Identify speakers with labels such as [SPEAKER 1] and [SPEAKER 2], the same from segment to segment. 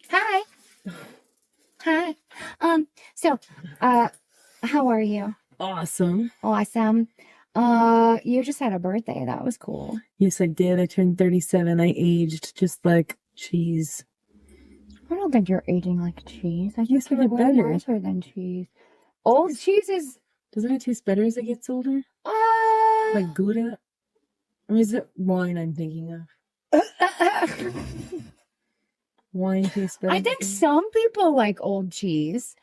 [SPEAKER 1] Hi. Hi. So, how are you?
[SPEAKER 2] Awesome.
[SPEAKER 1] Awesome. You just had a birthday. That was cool.
[SPEAKER 2] Yes, I did. I turned 37. I aged just like cheese.
[SPEAKER 1] I don't think you're aging like cheese. I
[SPEAKER 2] Yes,
[SPEAKER 1] think
[SPEAKER 2] I
[SPEAKER 1] you're
[SPEAKER 2] get
[SPEAKER 1] way
[SPEAKER 2] better.
[SPEAKER 1] nicer than cheese. Old cheese is,
[SPEAKER 2] Doesn't it taste better as it gets older? Like Gouda? Or is it wine I'm thinking of? Wine tastes better.
[SPEAKER 1] I think some people like old cheese.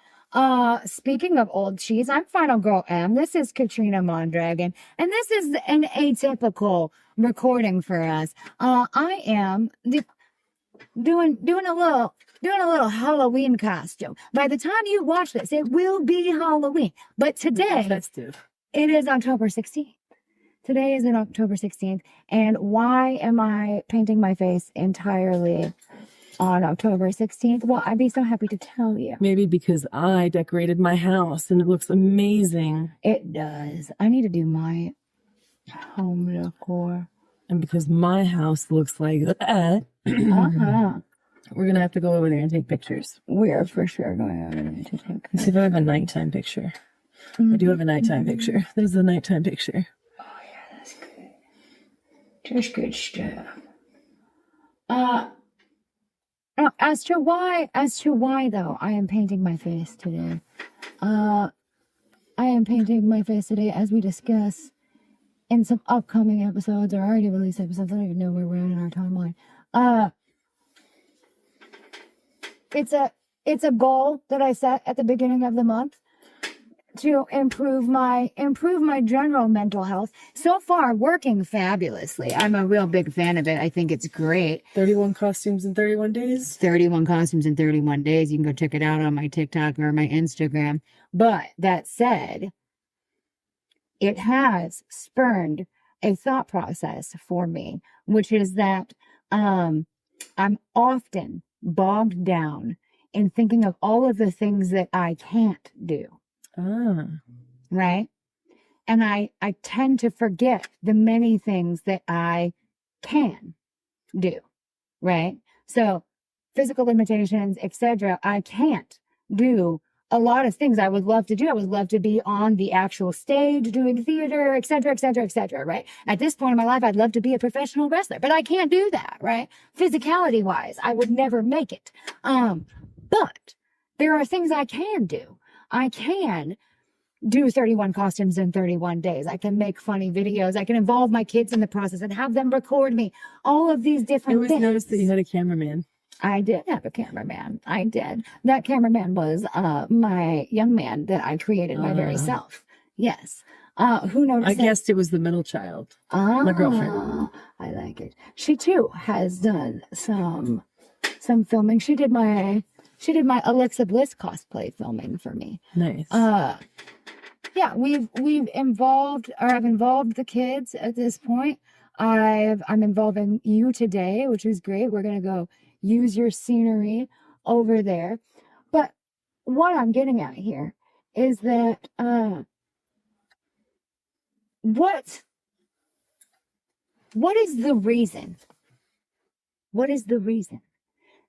[SPEAKER 1] Speaking of old cheese, I'm Final Girl M. This is Katrina Mondragon, and this is an atypical recording for us. I am doing a little Halloween costume. By the time you watch this, it will be Halloween. But today,
[SPEAKER 2] Festive.
[SPEAKER 1] it is October 16th. Today is October 16th, and why am I painting my face entirely on October 16th? Well, I'd be so happy to tell you.
[SPEAKER 2] Maybe because I decorated my house and it looks amazing.
[SPEAKER 1] It does. I need to do my home decor.
[SPEAKER 2] And because my house looks like that, we're going to have to go over there and take pictures.
[SPEAKER 1] We're for sure going over there to take
[SPEAKER 2] Let's see if I have a nighttime picture. I do have a nighttime picture. There's the nighttime picture.
[SPEAKER 1] Oh, yeah, that's good. Just good stuff. As to why though, I am painting my face today. I am painting my face today as we discuss in some upcoming episodes or already released episodes. I don't even know where we're at in our timeline. It's a goal that I set at the beginning of the month to improve my general mental health. So far, working fabulously. I'm a real big fan of it. I think it's great.
[SPEAKER 2] 31 costumes in 31 days?
[SPEAKER 1] 31 costumes in 31 days. You can go check it out on my TikTok or my Instagram. But that said, it has spurned a thought process for me, which is that I'm often bogged down in thinking of all of the things that I can't do. Right? And I tend to forget the many things that I can do. Right? So physical limitations, etc. I can't do a lot of things I would love to do. I would love to be on the actual stage doing theater, etc., etc., etc. Right? At this point in my life, I'd love to be a professional wrestler, but I can't do that. Right? Physicality wise, I would never make it. But there are things I can do. I can do 31 costumes in 31 days. I can make funny videos. I can involve my kids in the process and have them record me. All of these different things.
[SPEAKER 2] I always noticed that you had a cameraman.
[SPEAKER 1] I did have a cameraman. I did. That cameraman was my young man that I created my very self. Yes. Who noticed?
[SPEAKER 2] I guessed it was the middle child. My girlfriend.
[SPEAKER 1] I like it. She too has done some filming. She did my Alexa Bliss cosplay filming for me.
[SPEAKER 2] Nice.
[SPEAKER 1] Yeah, I've involved the kids at this point. I'm involving you today, which is great. We're gonna go use your scenery over there. But what I'm getting at here is that what is the reason? What is the reason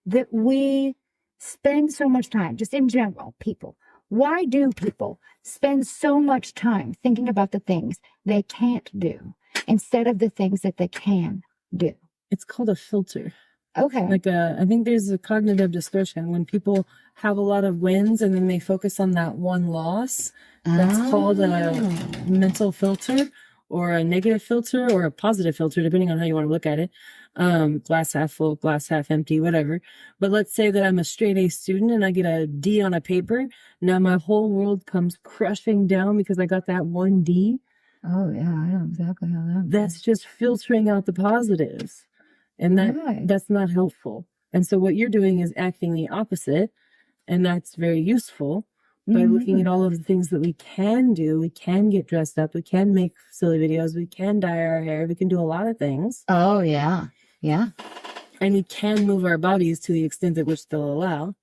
[SPEAKER 1] that we spend so much time, just in general, people? Why do people spend so much time thinking about the things they can't do instead of the things that they can do?
[SPEAKER 2] It's called a filter.
[SPEAKER 1] Okay.
[SPEAKER 2] I think there's a cognitive distortion when people have a lot of wins and then they focus on that one loss. That's called a mental filter or a negative filter or a positive filter, depending on how you want to look at it. Glass half full, glass half empty, whatever. But let's say that I'm a straight A student and I get a D on a paper. Now my whole world comes crushing down because I got that one D.
[SPEAKER 1] Oh yeah, I know exactly how that.
[SPEAKER 2] That's just filtering out the positives. And that's not helpful. And so what you're doing is acting the opposite. And that's very useful by looking at all of the things that we can do. We can get dressed up. We can make silly videos. We can dye our hair. We can do a lot of things.
[SPEAKER 1] Oh, yeah. Yeah.
[SPEAKER 2] And we can move our bodies to the extent at which they'll allow.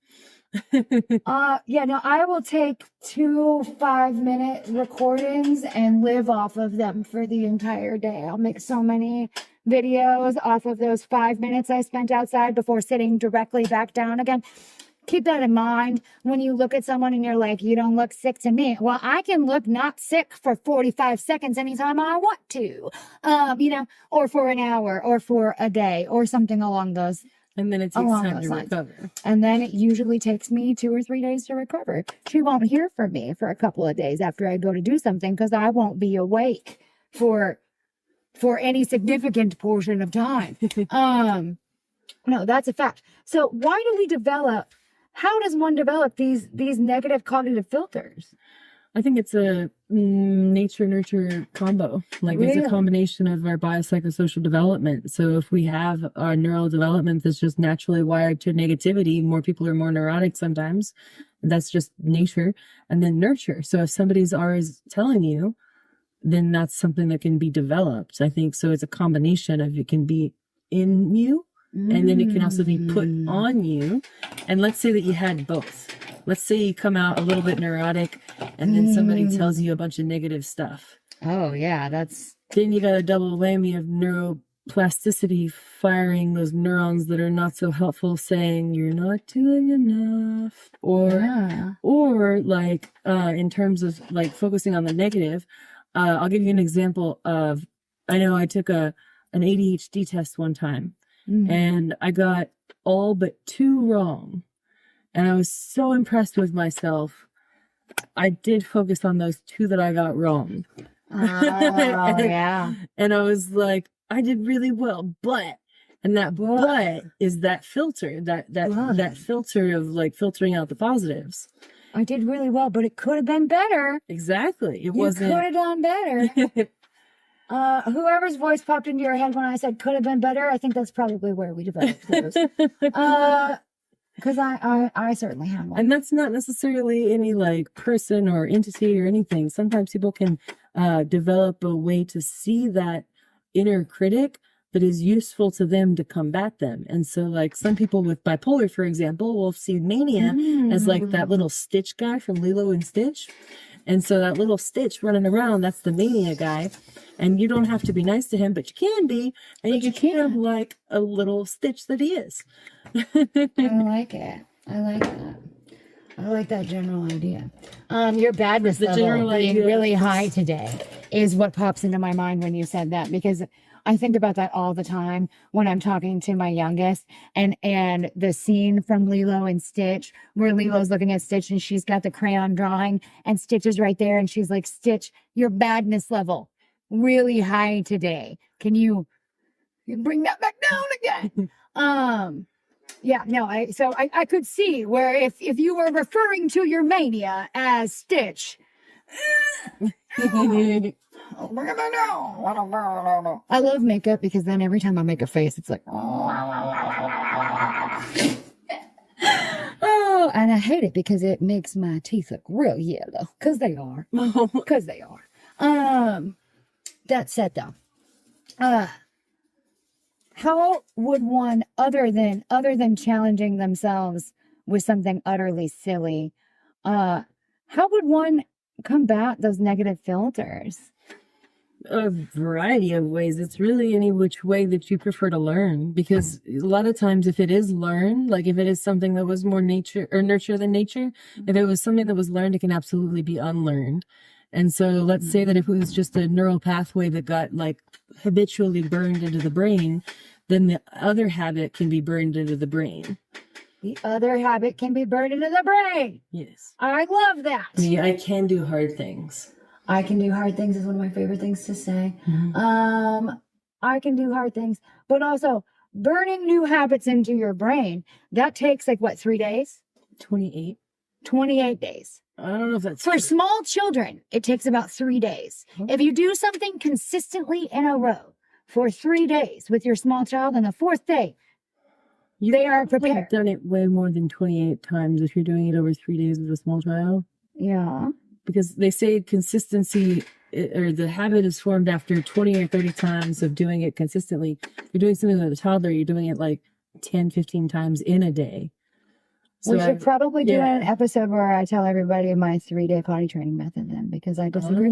[SPEAKER 1] Yeah, no, I will take 2 5-minute recordings and live off of them for the entire day. I'll make so many videos off of those 5 minutes I spent outside before sitting directly back down again. Keep that in mind when you look at someone and you're like, you don't look sick to me. Well, I can look not sick for 45 seconds anytime I want to, or for an hour or for a day or something along those.
[SPEAKER 2] And then it takes time to recover.
[SPEAKER 1] And then it usually takes me 2 or 3 days to recover. She won't hear from me for a couple of days after I go to do something because I won't be awake for any significant portion of time. No, that's a fact. So why do we develop? How does one develop these negative cognitive filters?
[SPEAKER 2] I think it's a nature-nurture combo. Like
[SPEAKER 1] Really?
[SPEAKER 2] It's a combination of our biopsychosocial development. So if we have our neural development that's just naturally wired to negativity, more people are more neurotic sometimes. That's just nature. And then nurture. So if somebody's always telling you, then that's something that can be developed. I think so. It's a combination of it can be in you. And then it can also be put on you. And let's say that you had both. Let's say you come out a little bit neurotic and then somebody tells you a bunch of negative stuff.
[SPEAKER 1] Oh, yeah,
[SPEAKER 2] Then you got a double whammy of neuroplasticity firing those neurons that are not so helpful, saying you're not doing enough. Or like in terms of like focusing on the negative, I'll give you an example of, I know I took an ADHD test one time. And I got all but 2 wrong. And I was so impressed with myself. I did focus on those 2 that I got wrong.
[SPEAKER 1] Yeah.
[SPEAKER 2] And I was like, I did really well, but is that filter, that filter of like filtering out the positives.
[SPEAKER 1] I did really well, but it could have been better.
[SPEAKER 2] Exactly.
[SPEAKER 1] You could have done better. Whoever's voice popped into your head when I said could have been better, I think that's probably where we developed those. Because I certainly have one.
[SPEAKER 2] And that's not necessarily any like person or entity or anything. Sometimes people can develop a way to see that inner critic that is useful to them to combat them. And so like some people with bipolar, for example, will see mania as like that little Stitch guy from Lilo and Stitch. And so that little Stitch running around, that's the mania guy. And you don't have to be nice to him, but you can be. And you can treat him like a little Stitch that he is.
[SPEAKER 1] I like it. I like that. I like that general idea. Your badness level being really high today is what pops into my mind when you said that, because I think about that all the time when I'm talking to my youngest, and the scene from Lilo and Stitch where Lilo's looking at Stitch and she's got the crayon drawing and Stitch is right there and she's like, Stitch, your badness level really high today. Can you bring that back down again? Yeah, no, I could see where if you were referring to your mania as Stitch, bring it back down. I love makeup because then every time I make a face, it's like, oh, and I hate it because it makes my teeth look real yellow because they are. That said, though, how would one, other than challenging themselves with something utterly silly, how would one combat those negative filters?
[SPEAKER 2] A variety of ways. It's really any which way that you prefer to learn, because a lot of times if it is learned, like if it is something that was more nature or nurture than nature, if it was something that was learned, it can absolutely be unlearned. And so let's say that if it was just a neural pathway that got like habitually burned into the brain, then the other habit can be burned into the brain.
[SPEAKER 1] The other habit can be burned into the brain.
[SPEAKER 2] Yes.
[SPEAKER 1] I love that.
[SPEAKER 2] Yeah, I can do hard things.
[SPEAKER 1] I can do hard things is one of my favorite things to say. I can do hard things, but also burning new habits into your brain, that takes like what, 3 days?
[SPEAKER 2] 28.
[SPEAKER 1] 28 days.
[SPEAKER 2] I don't know if that's
[SPEAKER 1] for small children. It takes about 3 days. If you do something consistently in a row for 3 days with your small child, on the 4th day, they are prepared.
[SPEAKER 2] I've done it way more than 28 times if you're doing it over 3 days with a small child.
[SPEAKER 1] Yeah.
[SPEAKER 2] Because they say consistency, or the habit is formed after 20 or 30 times of doing it consistently. If you're doing something with a toddler, you're doing it like 10, 15 times in a day. So
[SPEAKER 1] we should probably do
[SPEAKER 2] yeah.
[SPEAKER 1] an episode where I tell everybody my 3-day potty training method then, because I disagree.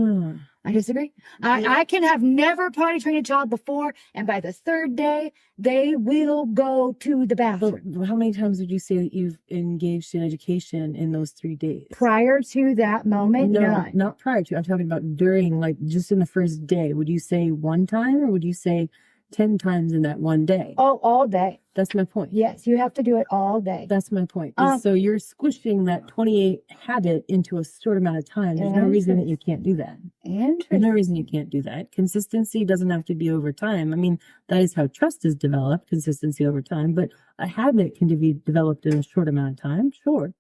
[SPEAKER 1] I disagree. I can have never potty trained a child before, and by the 3rd day, they will go to the bathroom.
[SPEAKER 2] But how many times would you say that you've engaged in education in those 3 days?
[SPEAKER 1] Prior to that moment,
[SPEAKER 2] No,
[SPEAKER 1] none.
[SPEAKER 2] not prior to. I'm talking about during, like just in the first day. Would you say 1 time, or would you say 10 times in that 1 day?
[SPEAKER 1] Oh, all day.
[SPEAKER 2] That's my point.
[SPEAKER 1] Yes, you have to do it all day.
[SPEAKER 2] That's my point. So you're squishing that 28 habit into a short amount of time. There's no reason that you can't do that. There's no reason you can't do that. Consistency doesn't have to be over time. I mean, that is how trust is developed, consistency over time. But a habit can be developed in a short amount of time. Sure.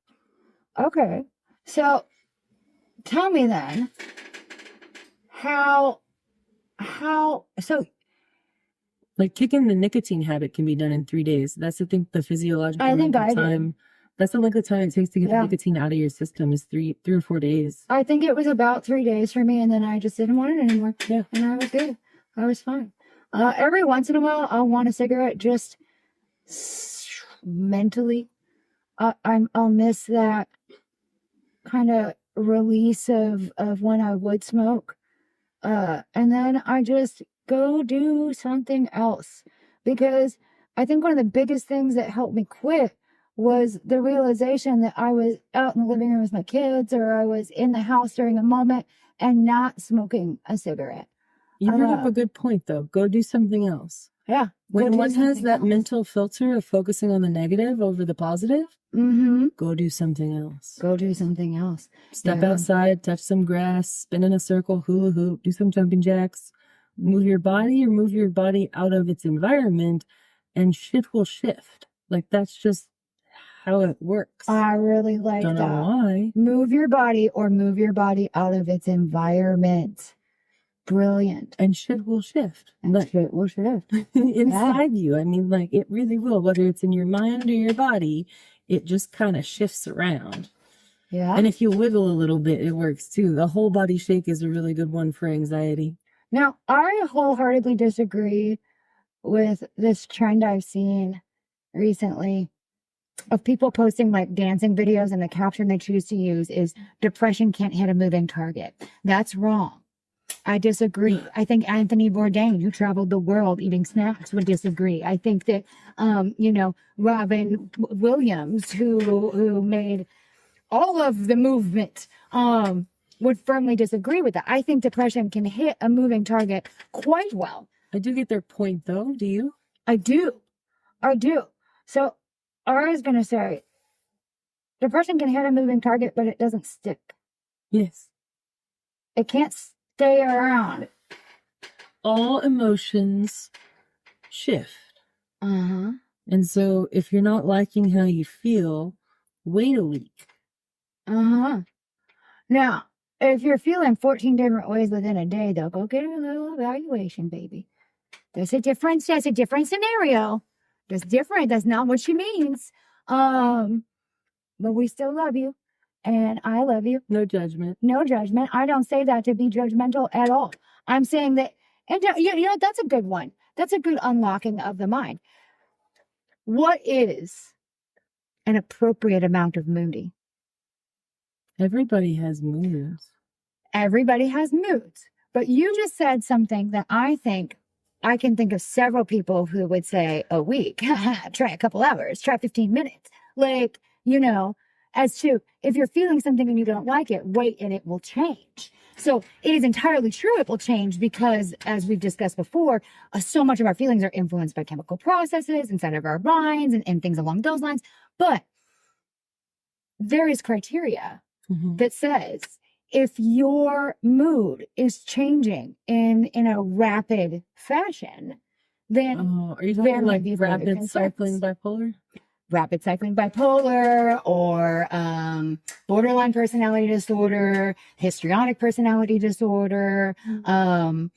[SPEAKER 1] Okay. So tell me then, so
[SPEAKER 2] like kicking the nicotine habit can be done in 3 days. That's, I think, the physiological time. That's the length of time it takes to get the nicotine out of your system is 3 or 4 days.
[SPEAKER 1] I think it was about 3 days for me, and then I just didn't want it anymore.
[SPEAKER 2] Yeah.
[SPEAKER 1] And I was good. I was fine. Every once in a while, I'll want a cigarette just mentally. I'll miss that kind of release of when I would smoke. And then I just go do something else, because I think one of the biggest things that helped me quit was the realization that I was out in the living room with my kids, or I was in the house during a moment and not smoking a cigarette.
[SPEAKER 2] You bring up a good point, though. Go do something else.
[SPEAKER 1] Yeah.
[SPEAKER 2] When one has that mental filter of focusing on the negative over the positive, go do something else.
[SPEAKER 1] Go do something else.
[SPEAKER 2] Step outside, touch some grass, spin in a circle, hula hoop, do some jumping jacks. Move your body out of its environment, and shit will shift. Like, that's just how it works.
[SPEAKER 1] I really like that.
[SPEAKER 2] Don't know why.
[SPEAKER 1] Move your body out of its environment. Brilliant.
[SPEAKER 2] And shit will shift.
[SPEAKER 1] Shit will shift.
[SPEAKER 2] Inside you. I mean, like, it really will. Whether it's in your mind or your body, it just kind of shifts around.
[SPEAKER 1] Yeah.
[SPEAKER 2] And if you wiggle a little bit, it works too. The whole body shake is a really good one for anxiety.
[SPEAKER 1] Now, I wholeheartedly disagree with this trend I've seen recently of people posting like dancing videos, and the caption they choose to use is "depression can't hit a moving target." That's wrong. I disagree. I think Anthony Bourdain, who traveled the world eating snacks, would disagree. I think that, Robin Williams, who made all of the movement, would firmly disagree with that. I think depression can hit a moving target quite well.
[SPEAKER 2] I do get their point, though. Do you?
[SPEAKER 1] I do. So I was going to say, depression can hit a moving target, but it doesn't stick.
[SPEAKER 2] Yes.
[SPEAKER 1] It can't stay around.
[SPEAKER 2] All emotions shift.
[SPEAKER 1] Uh-huh.
[SPEAKER 2] And so if you're not liking how you feel, wait a week.
[SPEAKER 1] Uh-huh. Now, if you're feeling 14 different ways within a day, though, go get a little evaluation, baby. There's a difference. That's a different scenario. That's different. That's not what she means. But we still love you. And I love you.
[SPEAKER 2] No judgment.
[SPEAKER 1] No judgment. I don't say that to be judgmental at all. I'm saying that, and you know, that's a good one. That's a good unlocking of the mind. What is an appropriate amount of moody?
[SPEAKER 2] Everybody has moods.
[SPEAKER 1] Everybody has moods. But you just said something that I think I can think of several people who would say a week, try a couple hours, try 15 minutes. Like, you know, as to if you're feeling something and you don't like it, wait and it will change. So it is entirely true it will change because, as we've discussed before, so much of our feelings are influenced by chemical processes inside of our minds and things along those lines. But there is criteria that says if your mood is changing in a rapid fashion, then
[SPEAKER 2] are you talking like rapid cycling bipolar?
[SPEAKER 1] Rapid cycling bipolar, or borderline personality disorder, histrionic personality disorder. I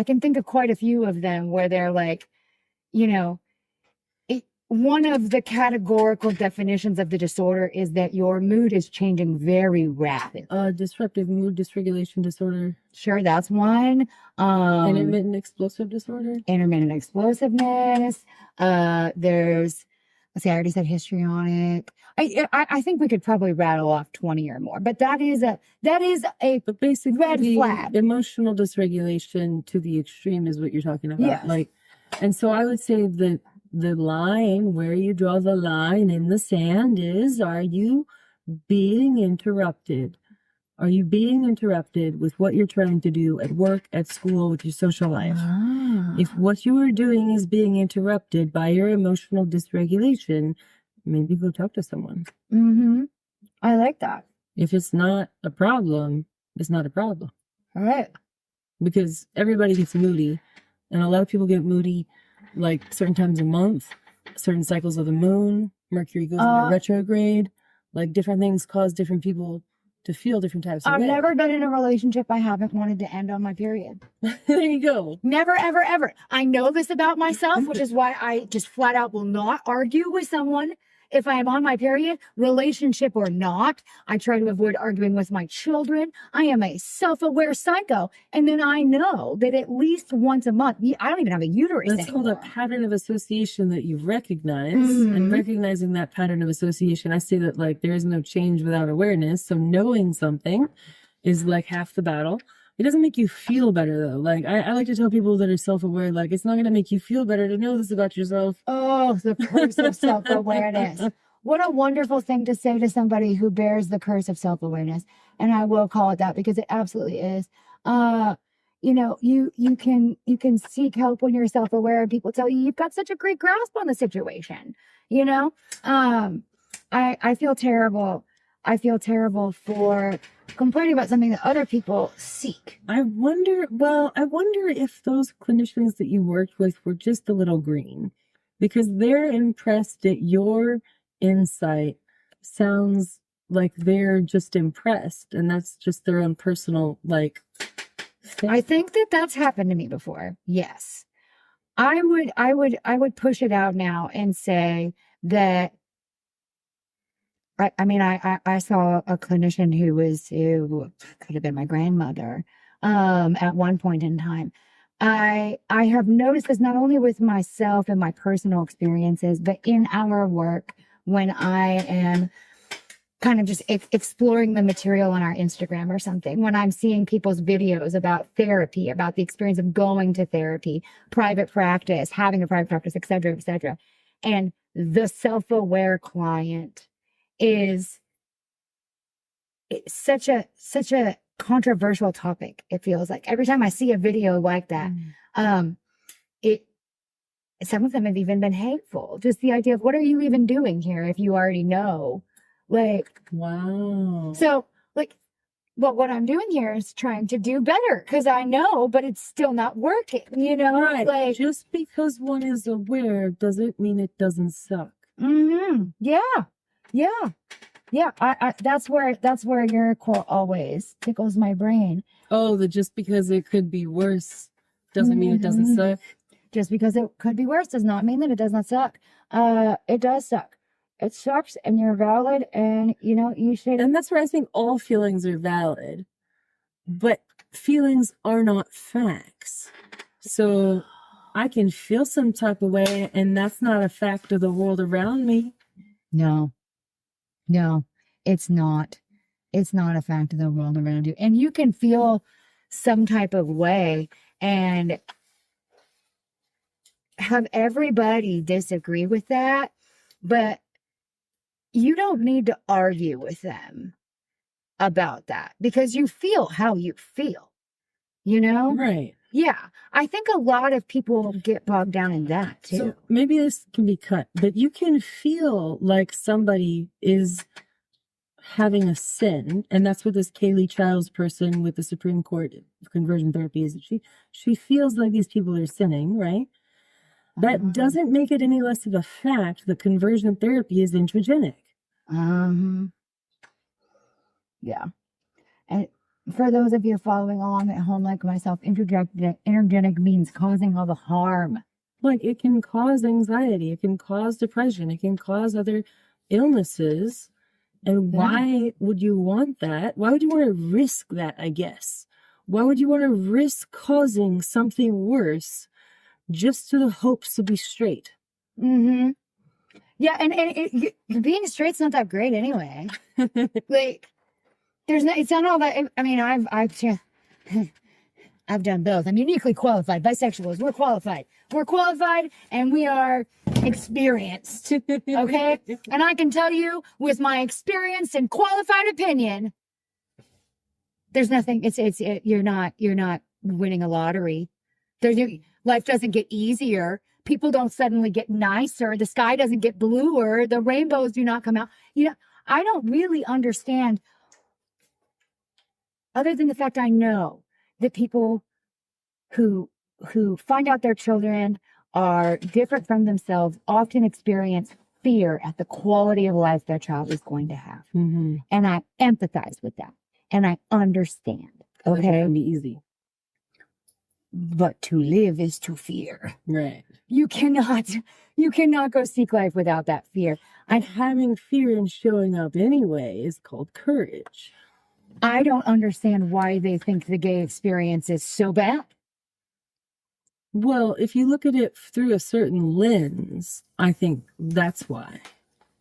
[SPEAKER 1] can think of quite a few of them where they're like, you know, one of the categorical definitions of the disorder is that your mood is changing very rapidly.
[SPEAKER 2] Disruptive mood dysregulation disorder.
[SPEAKER 1] Sure, that's one.
[SPEAKER 2] Intermittent explosive disorder.
[SPEAKER 1] Intermittent explosiveness. There's see, I already said histrionic. I think we could probably rattle off 20 or more, but that is a
[SPEAKER 2] But basically,
[SPEAKER 1] red flag.
[SPEAKER 2] emotional dysregulation to the extreme is what you're talking about.
[SPEAKER 1] Yes.
[SPEAKER 2] Like, and so I would say that the line where you draw the line in the sand is, are you being interrupted? Are you being interrupted with what you're trying to do at work, at school, with your social life? If what you are doing is being interrupted by your emotional dysregulation, maybe go talk to someone.
[SPEAKER 1] I like that.
[SPEAKER 2] If it's not a problem, it's not a problem.
[SPEAKER 1] All right.
[SPEAKER 2] Because everybody gets moody, and a lot of people get moody like certain times a month, certain cycles of the moon, Mercury goes into retrograde, like different things cause different people to feel different types of
[SPEAKER 1] I've
[SPEAKER 2] way.
[SPEAKER 1] never been in a relationship I haven't wanted to end on my period.
[SPEAKER 2] There you go.
[SPEAKER 1] Never, ever, ever. I know this about myself, which is why I just flat out will not argue with someone if I am on my period, relationship or not. I try to avoid arguing with my children. I am a self-aware psycho. And then I know that at least once a month, I don't even have a uterus
[SPEAKER 2] That's
[SPEAKER 1] anymore.
[SPEAKER 2] called a pattern of association that you recognize. And recognizing that pattern of association, I say that like there is no change without awareness. So knowing something is like half the battle. It doesn't make you feel better though. Like I like to tell people that are self-aware, like it's not going to make you feel better to know this about yourself.
[SPEAKER 1] Oh, the curse of self-awareness. What a wonderful thing to say to somebody who bears the curse of self-awareness. And I will call it that because it absolutely is. You know, you can seek help when you're self-aware, and people tell you you've got such a great grasp on the situation. You know, I feel terrible. I feel terrible for complaining about something that other people seek.
[SPEAKER 2] I wonder if those clinicians that you worked with were just a little green, because they're impressed at your insight. Sounds like they're just impressed, and that's just their own personal like thing.
[SPEAKER 1] I think that that's happened to me before. Yes. I would push it out now and say that I saw a clinician who could have been my grandmother at one point in time. I have noticed this not only with myself and my personal experiences, but in our work when I am kind of just exploring the material on our Instagram or something, when I'm seeing people's videos about therapy, about the experience of going to therapy, private practice, having a private practice, et cetera, et cetera. And the self-aware client is such a controversial topic. It feels like every time I see a video like that, some of them have even been hateful. Just the idea of what are you even doing here if you already know? Like,
[SPEAKER 2] wow.
[SPEAKER 1] So like, well, what I'm doing here is trying to do better because I know, but it's still not working, you know?
[SPEAKER 2] Right.
[SPEAKER 1] Like,
[SPEAKER 2] just because one is aware doesn't mean it doesn't suck.
[SPEAKER 1] Yeah. I that's where your quote always tickles my brain.
[SPEAKER 2] Oh, that just because it could be worse doesn't mean it doesn't suck.
[SPEAKER 1] Just because it could be worse does not mean that it does not suck. It does suck. It sucks, and you're valid, and you know you should.
[SPEAKER 2] And that's where I think all feelings are valid, but feelings are not facts. So I can feel some type of way, and that's not a fact of the world around me.
[SPEAKER 1] No, it's not. It's not a fact of the world around you. And you can feel some type of way and have everybody disagree with that, but you don't need to argue with them about that because you feel how you feel, you know?
[SPEAKER 2] Right.
[SPEAKER 1] Yeah. I think a lot of people get bogged down in that too.
[SPEAKER 2] So maybe this can be cut, but you can feel like somebody is having a sin, and that's what this Kaylee Childs person with the Supreme Court of conversion therapy is. She feels like these people are sinning, right? That doesn't make it any less of a fact that conversion therapy is introgenic.
[SPEAKER 1] Yeah. And for those of you following along at home like myself, intergenic means causing all the harm.
[SPEAKER 2] Like it can cause anxiety, it can cause depression, it can cause other illnesses. And why would you want that? Why would you want to risk that, I guess? Why would you want to risk causing something worse just to the hopes to be straight?
[SPEAKER 1] Yeah, and being straight's not that great anyway. Like, it's not all that. I mean, I've done both. I'm uniquely qualified. Bisexuals, we're qualified. We're qualified, and we are experienced. Okay, and I can tell you, with my experience and qualified opinion, there's nothing. You're not winning a lottery. Life doesn't get easier. People don't suddenly get nicer. The sky doesn't get bluer. The rainbows do not come out. I don't really understand, other than the fact I know that people who find out their children are different from themselves often experience fear at the quality of life their child is going to have.
[SPEAKER 2] Mm-hmm.
[SPEAKER 1] And I empathize with that. And I understand. Okay.
[SPEAKER 2] It can be easy.
[SPEAKER 1] But to live is to fear.
[SPEAKER 2] Right.
[SPEAKER 1] You cannot go seek life without that fear.
[SPEAKER 2] And having fear and showing up anyway is called courage.
[SPEAKER 1] I don't understand why they think the gay experience is so bad.
[SPEAKER 2] Well, if you look at it through a certain lens, I think that's why.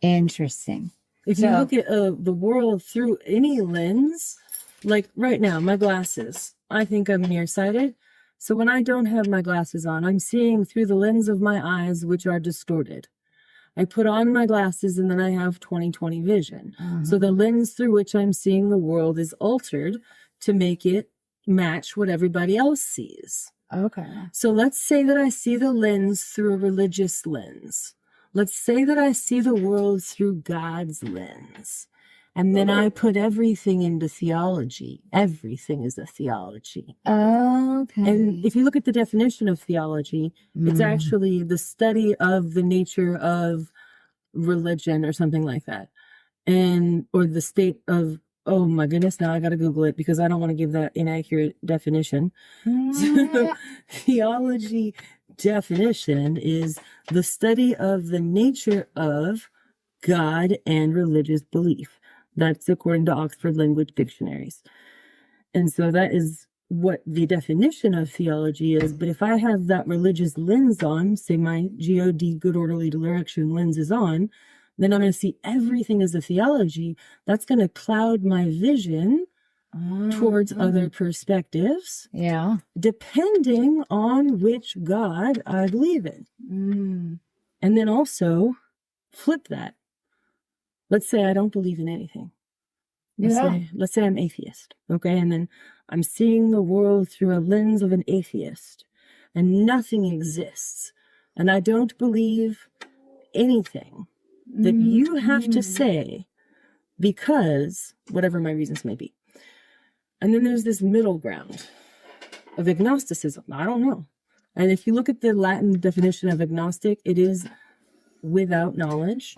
[SPEAKER 1] Interesting.
[SPEAKER 2] If you look at the world through any lens, like right now, my glasses, I think I'm nearsighted. So when I don't have my glasses on, I'm seeing through the lens of my eyes, which are distorted. I put on my glasses and then I have 20/20 vision.
[SPEAKER 1] Mm-hmm.
[SPEAKER 2] So the lens through which I'm seeing the world is altered to make it match what everybody else sees.
[SPEAKER 1] Okay.
[SPEAKER 2] So let's say that I see the lens through a religious lens. Let's say that I see the world through God's lens. And then I put everything into theology. Everything is a theology.
[SPEAKER 1] Okay.
[SPEAKER 2] And if you look at the definition of theology, it's actually the study of the nature of religion or something like that. Or the state of, oh my goodness, now I got to Google it because I don't want to give that inaccurate definition. So, theology definition is the study of the nature of God and religious belief. That's according to Oxford Language Dictionaries. And so that is what the definition of theology is. But if I have that religious lens on, say my GOD, good orderly direction lens is on, then I'm going to see everything as a theology. That's going to cloud my vision towards other perspectives.
[SPEAKER 1] Yeah.
[SPEAKER 2] Depending on which God I believe in. And then also flip that. Let's say I don't believe in anything. Let's say I'm atheist. Okay. And then I'm seeing the world through a lens of an atheist and nothing exists. And I don't believe anything that you have to say because whatever my reasons may be. And then there's this middle ground of agnosticism. I don't know. And if you look at the Latin definition of agnostic, it is without knowledge.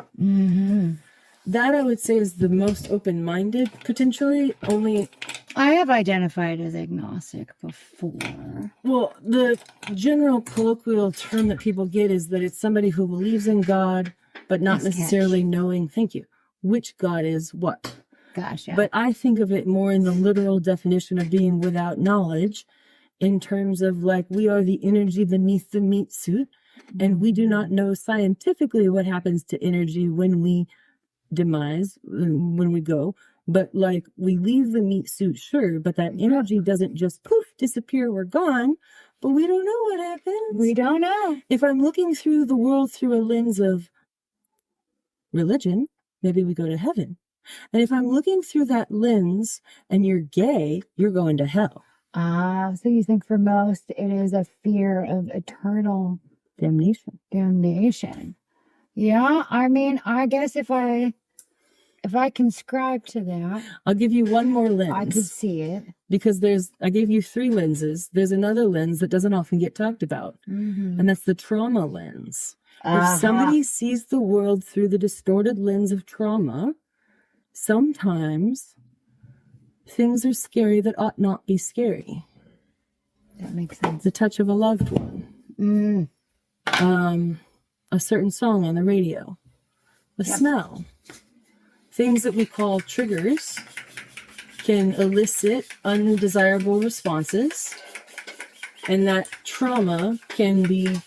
[SPEAKER 2] That I would say is the most open-minded, potentially. Only
[SPEAKER 1] I have identified as agnostic before.
[SPEAKER 2] Well, the general colloquial term that people get is that it's somebody who believes in God, but not necessarily knowing, thank you, which God is what.
[SPEAKER 1] Gotcha.
[SPEAKER 2] But I think of it more in the literal definition of being without knowledge, in terms of like we are the energy beneath the meat suit, and we do not know scientifically what happens to energy when we demise, when we go. But like we leave the meat suit, sure, but that energy doesn't just poof, disappear, we're gone. But we don't know what happens.
[SPEAKER 1] We don't know.
[SPEAKER 2] If I'm looking through the world through a lens of religion, maybe we go to heaven. And if I'm looking through that lens and you're gay, you're going to hell.
[SPEAKER 1] So you think for most it is a fear of eternal
[SPEAKER 2] damnation.
[SPEAKER 1] Yeah, I mean, I guess if I can ascribe to that,
[SPEAKER 2] I'll give you one more lens.
[SPEAKER 1] I could see it.
[SPEAKER 2] Because I gave you 3 lenses. There's another lens that doesn't often get talked about. And that's the trauma lens. If somebody sees the world through the distorted lens of trauma, sometimes things are scary that ought not be scary.
[SPEAKER 1] That makes sense.
[SPEAKER 2] The touch of a loved one. A certain song on the radio. The smell. Things that we call triggers can elicit undesirable responses, and that trauma can be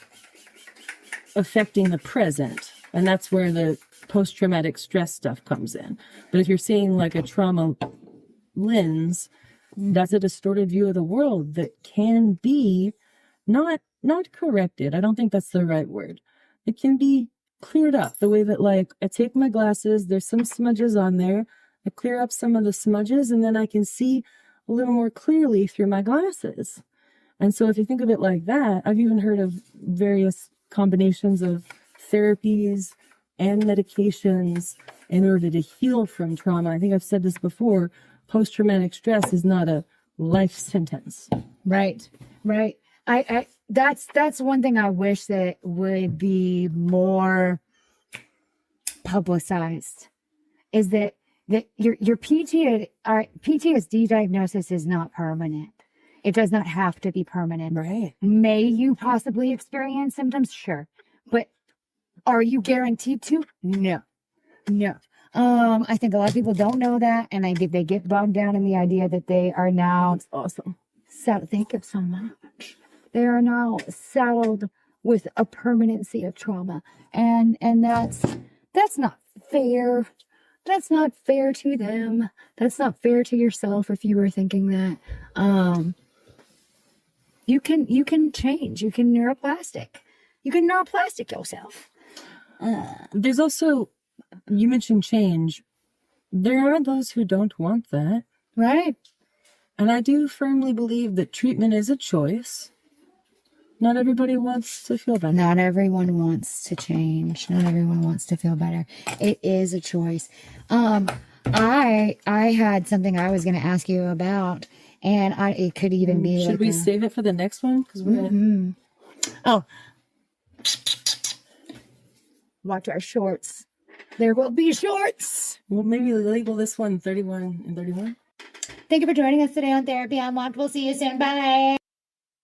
[SPEAKER 2] affecting the present And that's where the post-traumatic stress stuff comes in. But if you're seeing like a trauma lens, that's a distorted view of the world that can be not corrected. I don't think that's the right word. It can be cleared up the way that, like, I take my glasses, there's some smudges on there, I clear up some of the smudges, and then I can see a little more clearly through my glasses. And so if you think of it like that, I've even heard of various combinations of therapies and medications in order to heal from trauma. I think I've said this before, post-traumatic stress is not a life sentence.
[SPEAKER 1] Right. I that's one thing I wish that would be more publicized, is that your PTSD diagnosis is not permanent. It does not have to be permanent.
[SPEAKER 2] Right.
[SPEAKER 1] May you possibly experience symptoms? Sure. But are you guaranteed to? No. I think a lot of people don't know that, and I think they get bogged down in the idea that they are now
[SPEAKER 2] That's awesome.
[SPEAKER 1] thank you so much. They are now saddled with a permanency of trauma, and that's not fair. That's not fair to them. That's not fair to yourself if you were thinking that. You can change. You can neuroplastic. You can neuroplastic yourself.
[SPEAKER 2] There's also, you mentioned change. There are those who don't want that.
[SPEAKER 1] Right.
[SPEAKER 2] And I do firmly believe that treatment is a choice. Not everybody wants to feel better.
[SPEAKER 1] Not everyone wants to change. Not everyone wants to feel better. It is a choice. I had something I was going to ask you about, and it could even be.
[SPEAKER 2] Should we save it for the next one? Because we're
[SPEAKER 1] Oh, watch our shorts. There will be shorts.
[SPEAKER 2] Well, maybe label this one 31 and 31.
[SPEAKER 1] Thank you for joining us today on Therapy Unlocked. We'll see you soon. Bye.